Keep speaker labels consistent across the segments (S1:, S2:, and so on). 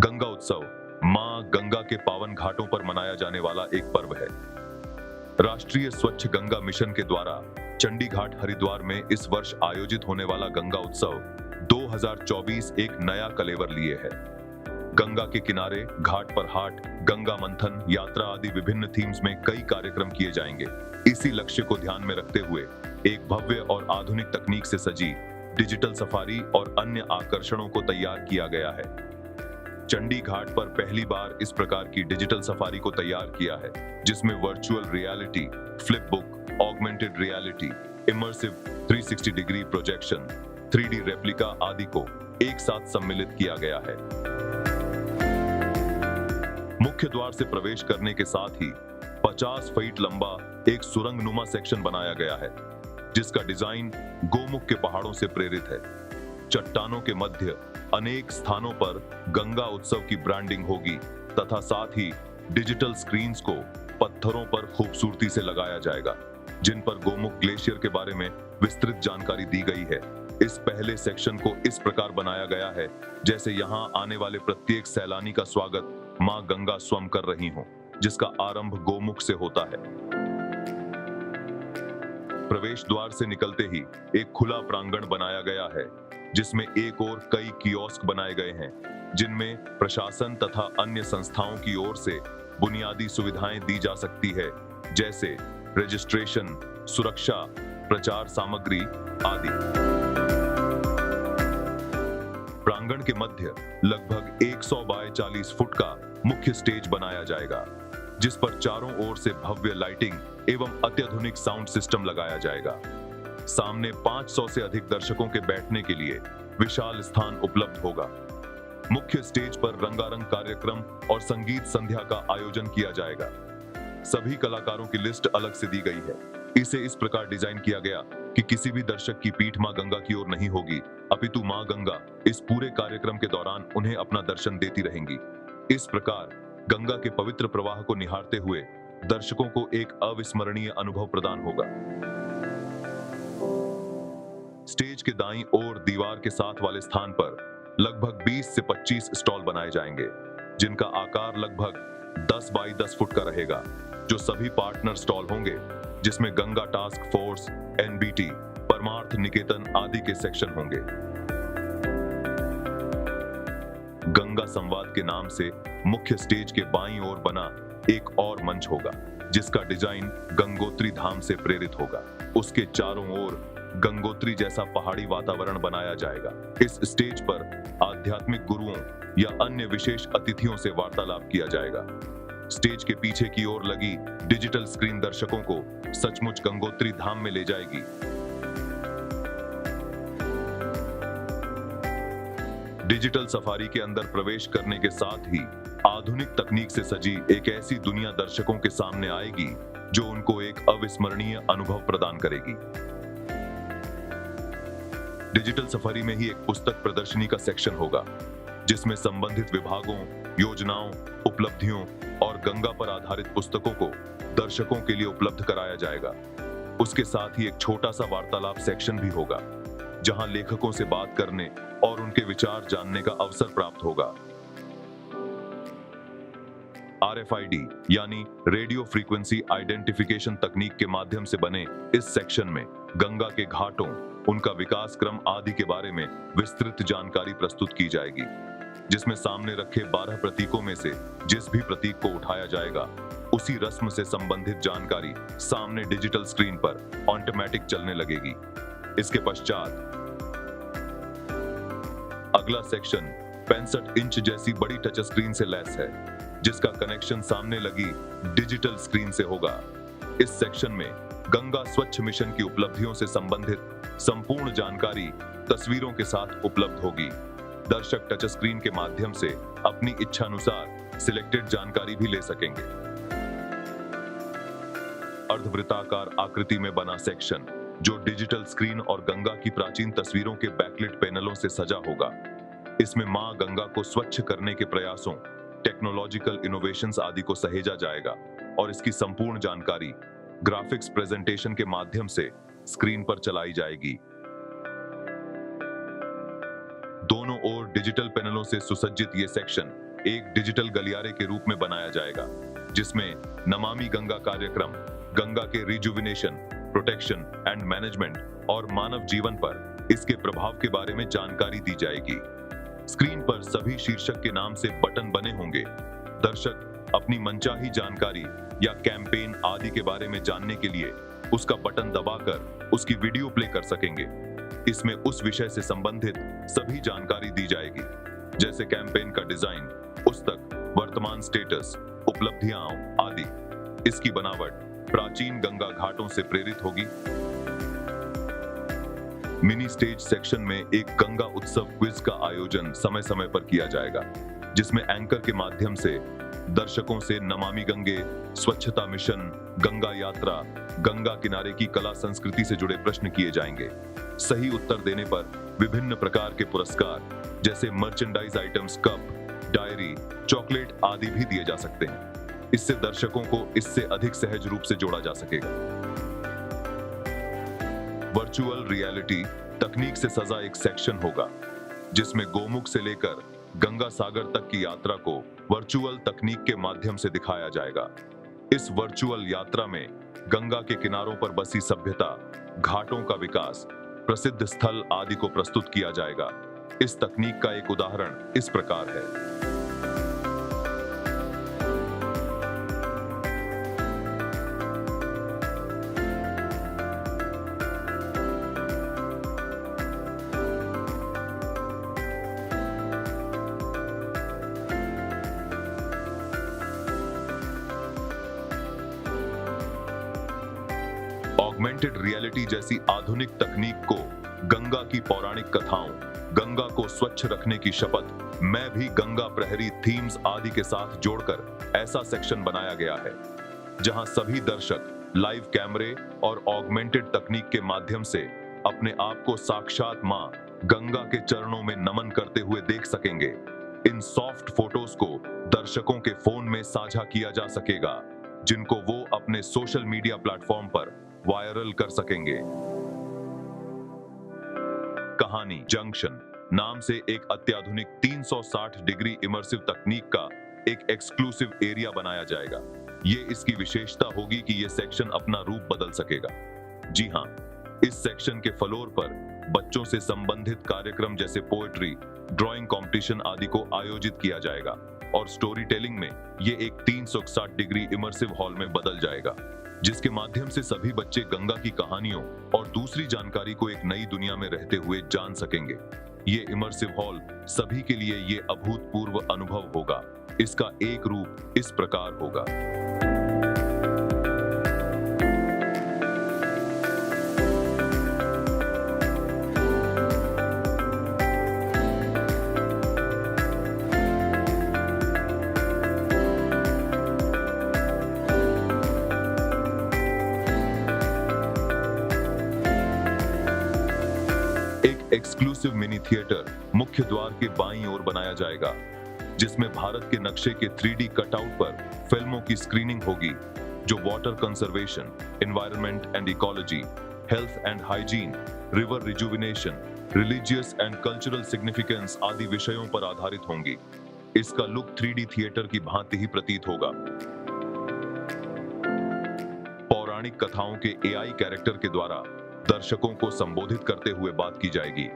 S1: गंगा उत्सव मां गंगा के पावन घाटों पर मनाया जाने वाला एक पर्व है। राष्ट्रीय स्वच्छ गंगा मिशन के द्वारा चंडी घाट हरिद्वार में इस वर्ष आयोजित होने वाला गंगा उत्सव 2024 एक नया कलेवर लिए है। गंगा के किनारे, घाट पर हाट, गंगा मंथन यात्रा आदि विभिन्न थीम्स में कई कार्यक्रम किए जाएंगे। इसी लक्ष्य को ध्यान में रखते हुए एक भव्य और आधुनिक तकनीक से सजी डिजिटल सफारी और अन्य आकर्षणों को तैयार किया गया है। चंडी घाट पर पहली बार इस प्रकार की डिजिटल सफारी को तैयार किया है, जिसमें virtual reality, flip book, augmented reality, immersive 360 degree projection, 3D replica आदि को एक साथ सम्मिलित किया गया है। मुख्य द्वार से प्रवेश करने के साथ ही 50 फीट लंबा एक सुरंगनुमा सेक्शन बनाया गया है, जिसका डिजाइन गोमुख के पहाड़ों से प्रेरित है। चट्टानों के मध्य अनेक स्थानों पर गंगा उत्सव की ब्रांडिंग होगी तथा साथ ही डिजिटल स्क्रीन्स को पत्थरों पर खूबसूरती से लगाया जाएगा, जिन पर गोमुख ग्लेशियर के बारे में विस्तृत जानकारी दी गई है। इस पहले सेक्शन को इस प्रकार बनाया गया है जैसे यहाँ आने वाले प्रत्येक सैलानी का स्वागत मां गंगा स्वयं कर रही हो, जिसका आरंभ गोमुख से होता है। प्रवेश द्वार से निकलते ही एक खुला प्रांगण बनाया गया है, जिसमें एक ओर कई कियोस्क बनाए गए हैं, जिनमें प्रशासन तथा अन्य संस्थाओं की ओर से बुनियादी सुविधाएं दी जा सकती है, जैसे रजिस्ट्रेशन, सुरक्षा, प्रचार सामग्री आदि। प्रांगण के मध्य लगभग 100 बाय 40 फुट का मुख्य स्टेज बनाया जाएगा, जिस पर चारों ओर से भव्य लाइटिंग एवं अत्याधुनिक साउंड सिस्टम लगाया जाएगा। सामने 500 से अधिक दर्शकों के बैठने के लिए विशाल स्थान उपलब्ध होगा। मुख्य स्टेज पर रंगारंग कार्यक्रम और संगीत संध्या का आयोजन किया जाएगा। सभी कलाकारों की लिस्ट अलग से दी गई है। इसे इस प्रकार डिजाइन किया गया कि किसी भी दर्शक की पीठ मां गंगा की ओर नहीं होगी, अपितु मां गंगा इस पूरे कार्यक्रम के दौरान उन्हें अपना दर्शन देती रहेंगी। इस प्रकार गंगा के पवित्र प्रवाह को निहारते हुए दर्शकों को एक अविस्मरणीय अनुभव प्रदान होगा। स्टेज के दाईं ओर दीवार के साथ वाले स्थान पर लगभग 20 से 25 स्टॉल बनाए जाएंगे, जिनका आकार लगभग 10 बाई 10 फुट का रहेगा, जो सभी पार्टनर स्टॉल होंगे, जिसमें Ganga task force, NBT, Parmarth Niketan आदि के सेक्शन होंगे। गंगा संवाद के नाम से मुख्य स्टेज के बाईं ओर बना एक और मंच होगा, जिसका डिजाइन गंगोत्री धाम से प्रेरित होगा। उसके चारों ओर गंगोत्री जैसा पहाड़ी वातावरण बनाया जाएगा। इस स्टेज पर आध्यात्मिक गुरुओं या अन्य विशेष अतिथियों से वार्तालाप किया जाएगा। स्टेज के पीछे की ओर लगी डिजिटल स्क्रीन दर्शकों को सचमुच गंगोत्री धाम में ले जाएगी। डिजिटल सफारी के अंदर प्रवेश करने के साथ ही आधुनिक तकनीक से सजी एक ऐसी दुनिया दर्शकों के सामने आएगी, जो उनको एक अविस्मरणीय अनुभव प्रदान करेगी। डिजिटल सफारी में ही एक पुस्तक प्रदर्शनी का सेक्शन होगा, जिसमें संबंधित विभागों, योजनाओं, उपलब्धियों और गंगा पर आधारित पुस्तकों को दर्शकों के लिए उपलब्ध कराया जाएगा। उसके साथ ही एक छोटा सा वार्तालाप सेक्शन भी होगा, जहां लेखकों से बात करने और उनके विचार जानने का अवसर प्राप्त होगा। RFID यानी रेडियो फ्रीक्वेंसी आइडेंटिफिकेशन तकनीक के माध्यम से बने इस सेक्शन में गंगा के घाटों, उनका विकास क्रम आदि के बारे में विस्तृत जानकारी प्रस्तुत की जाएगी, जिसमें सामने रखे 12 प्रतीकों में से जिस भी प्रतीक को उठाया जाएगा, उसी रस्म से संबंधित जानकारी सामने डिजिटल स्क्रीन पर ऑटोमेटिक चलने लगेगी। इसके पश्चात अगला सेक्शन 65 इंच जैसी बड़ी टच स्क्रीन से लैस है, जिसका कनेक्शन सामने लगी डिजिटल स्क्रीन से होगा। इस सेक्शन में गंगा स्वच्छ मिशन की उपलब्धियों से संबंधित संपूर्ण जानकारी तस्वीरों के साथ उपलब्ध होगी। दर्शक टच स्क्रीन के माध्यम से अपनी इच्छानुसार सिलेक्टेड जानकारी भी ले सकेंगे। अर्धवृत्ताकार आकृति में बना सेक्शन, जो डिजिटल स्क्रीन और गंगा की प्राचीन तस्वीरों के बैकलिट पैनलों से सजा होगा। इसमें मां गंगा को स्वच्छ करने के प्रयासों, टेक्नोलॉजिकल इनोवेशंस आदि को सहेजा जाएगा और इसकी संपूर्ण जानकारी ग्राफिक्स प्रेजेंटेशन के माध्यम से स्क्रीन पर चलाई जाएगी। दोनों ओर डिजिटल पैनलों से सुसज्जित ये सेक्शन एक डिजिटल गलियारे के रूप में बनाया जाएगा, जिसमें नमामि गंगा कार्यक्रम, गंगा के रिजुविनेशन, प्रोटेक्शन एंड मैनेजमेंट और मानव जीवन पर इसके प्रभाव के बारे में जानकारी दी जाएगी। स्क्रीन पर सभी शीर्षक के नाम से बटन बने होंगे। दर्शक अपनी मनचाही जानकारी या कैंपेन आदि के बारे में जानने के लिए उसका बटन दबाकर उसकी वीडियो प्ले कर सकेंगे। इसमें उस विषय से संबंधित सभी जानकारी दी जाएगी, जैसे कैंपेन का डिजाइन, पुस्तक, वर्तमान स्टेटस, उपलब्धियां आदि। इसकी बनावट प्राचीन गंगा घाटों से प्रेरित होगी। मिनी स्टेज सेक्शन में एक गंगा उत्सव क्विज का आयोजन समय समय पर किया जाएगा, जिसमें एंकर के माध्यम से दर्शकों से नमामि गंगे, स्वच्छता मिशन, गंगा यात्रा, गंगा किनारे की कला संस्कृति से जुड़े प्रश्न किए जाएंगे। सही उत्तर देने पर विभिन्न प्रकार के पुरस्कार जैसे merchandise items, cup, diary, chocolate आदि भी दिए जा सकते हैं। इससे दर्शकों को इससे अधिक सहज रूप से जोड़ा जा सकेगा। वर्चुअल रियलिटी तकनीक से सजा एक सेक्शन होगा, जिसमें गोमुख से लेकर गंगा सागर तक की यात्रा को वर्चुअल तकनीक के माध्यम से दिखाया जाएगा। इस वर्चुअल यात्रा में गंगा के किनारों पर बसी सभ्यता, घाटों का विकास, प्रसिद्ध स्थल आदि को प्रस्तुत किया जाएगा। इस तकनीक का एक उदाहरण इस प्रकार है। ऑगमेंटेड रियलिटी जैसी आधुनिक तकनीक को गंगा की पौराणिक कथाओं, गंगा को स्वच्छ रखने की शपथ, मैं भी गंगा प्रहरी थीम्स आदि के साथ जोड़कर ऐसा सेक्शन बनाया गया है, जहां सभी दर्शक लाइव कैमरे और ऑगमेंटेड तकनीक के माध्यम से अपने आप को साक्षात मां गंगा के चरणों में नमन करते हुए देख सकेंगे। इन सॉफ्ट फोटोज को दर्शकों के फोन में साझा किया जा सकेगा, जिनको वो अपने सोशल मीडिया प्लेटफॉर्म पर वायरल कर सकेंगे। कहानी जंक्शन नाम से एक अत्याधुनिक 360 डिग्री इमर्सिव तकनीक का एक एक्सक्लूसिव एरिया बनाया जाएगा। ये इसकी विशेषता होगी कि ये सेक्शन अपना रूप बदल सकेगा। जी हां, इस सेक्शन के फ्लोर पर बच्चों से संबंधित कार्यक्रम जैसे पोएट्री, ड्राइंग कंपटीशन आदि को आयोजित किया जाएगा और स्टोरी टेलिंग में ये एक 360 डिग्री इमर्सिव हॉल में बदल जाएगा, जिसके माध्यम से सभी बच्चे गंगा की कहानियों और दूसरी जानकारी को एक नई दुनिया में रहते हुए जान सकेंगे। ये इमर्सिव हॉल सभी के लिए ये अभूतपूर्व अनुभव होगा। इसका एक रूप इस प्रकार होगा। एक्सक्लूसिव मिनी थिएटर मुख्य द्वार के बाईं ओर बनाया जाएगा, जिसमें भारत के नक्शे के 3D कटआउट पर फिल्मों की स्क्रीनिंग होगी, जो water conservation, environment and ecology, health and hygiene, river rejuvenation, religious and cultural significance आदि विषयों पर आधारित होंगी। इसका लुक 3D थिएटर की भांति ही प्रतीत होगा। पौराणिक कथाओं के AI कैरेक्टर के द्वारा दर्शकों को संबोधित करते हुए बात की जाएगी,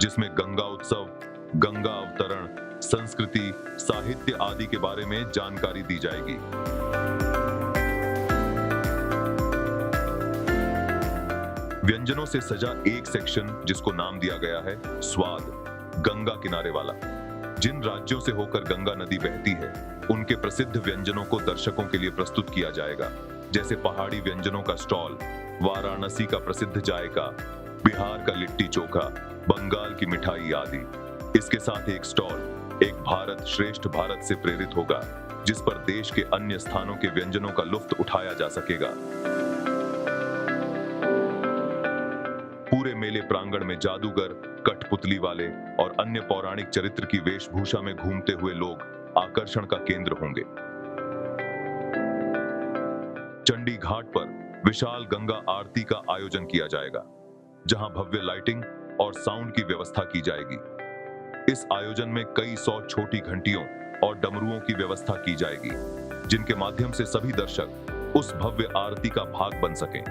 S1: जिसमें गंगा उत्सव, गंगा अवतरण, संस्कृति, साहित्य आदि के बारे में जानकारी दी जाएगी। व्यंजनों से सजा एक सेक्शन, जिसको नाम दिया गया है स्वाद, गंगा किनारे वाला। जिन राज्यों से होकर गंगा नदी बहती है, उनके प्रसिद्ध व्यंजनों को दर्शकों के लिए प्रस्तुत किया जाएगा, जैसे पहाड़ी व्यंजनों का स्टॉल, वाराणसी का प्रसिद्ध जायका, बिहार का लिट्टी चोखा, बंगाल की मिठाई आदि। इसके साथ एक स्टॉल एक भारत श्रेष्ठ भारत से प्रेरित होगा, जिस पर देश के अन्य स्थानों के व्यंजनों का लुत्फ उठाया जा सकेगा। पूरे मेले प्रांगण में जादूगर, कठपुतली वाले और अन्य पौराणिक चरित्र की वेशभूषा में घूमते हुए लोग आकर्षण का केंद्र होंगे। चंडी घाट पर विशाल गंगा आरती का आयोजन किया जाएगा, जहां भव्य लाइटिंग और साउंड की व्यवस्था की जाएगी। इस आयोजन में कई 100 छोटी घंटियों और डमरुओं की व्यवस्था की जाएगी, जिनके माध्यम से सभी दर्शक उस भव्य आरती का भाग बन सकें।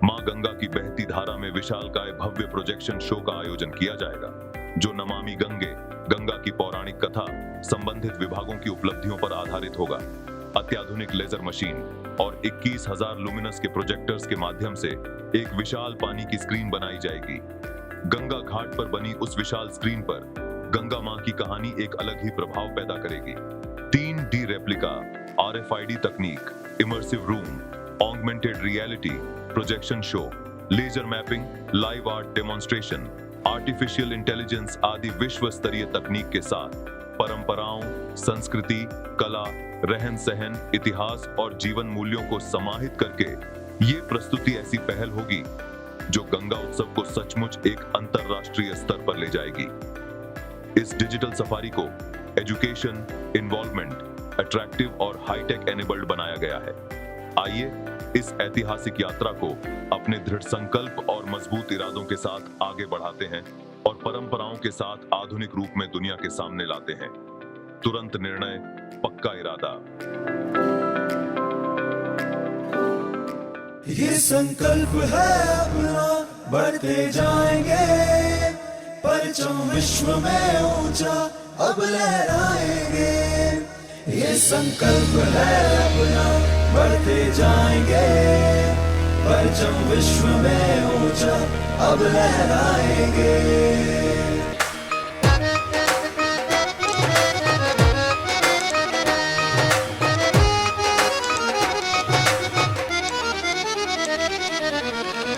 S1: मां गंगा की बहती धारा में विशालकाय भव्य प्रोजेक्शन शो का आयोजन किया जाएगा, जो नमामि गंगे, गंगा की पौराणिक कथा, संबंधित विभागों की उपलब्धियों पर आधारित होगा। अत्याधुनिक लेजर मशीन और 21,000 लुमिनस के प्रोजेक्टर्स के माध्यम से एक विशाल पानी की स्क्रीन बनाई जाएगी। गंगा घाट पर बनी उस विशाल स्क्रीन पर गंगा मां की कहानी एक अलग ही प्रभाव पैदा करेगी। 3D रेप्लिका, RFID तकनीक, immersive room, augmented reality, projection show, laser mapping, live art demonstration, artificial intelligence आदि विश्व स्तरीय तकनीक के साथ परंपराओं, संस्कृति, कला, रहन सहन, इतिहास और जीवन मूल्यों को समाहित करके ये प्रस्तुति ऐसी पहल होगी जो गंगा उत्सव को सचमुच एक अंतरराष्ट्रीय स्तर पर ले जाएगी। इस डिजिटल सफारी को एजुकेशन, इन्वॉल्वमेंट, अट्रैक्टिव और हाईटेक एनेबल्ड बनाया गया है। आइए इस ऐतिहासिक यात्रा को अपने दृढ़ संकल्प और मजबूत इरादों के साथ आगे बढ़ाते हैं और परंपराओं के साथ आधुनिक रूप में दुनिया के सामने लाते हैं। तुरंत निर्णय, पक्का इरादा।
S2: ये संकल्प है अपना, बढ़ते जाएंगे, परचम विश्व में ऊंचा अब लहराएंगे। ये संकल्प है अपना, बढ़ते जाएंगे, परचम विश्व में ऊंचा अब लहराएंगे।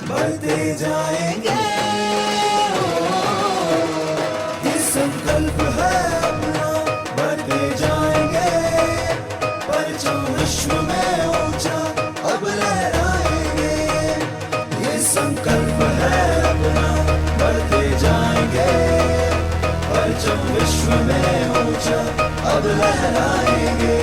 S2: बढ़ते जाएंगे, ये संकल्प है अपना, बढ़ते जाएंगे, परचम विश्व में ऊंचा अब लहराएंगे। ये संकल्प है अपना, बढ़ते जाएंगे, परचम विश्व में ऊंचा अब लहराएंगे।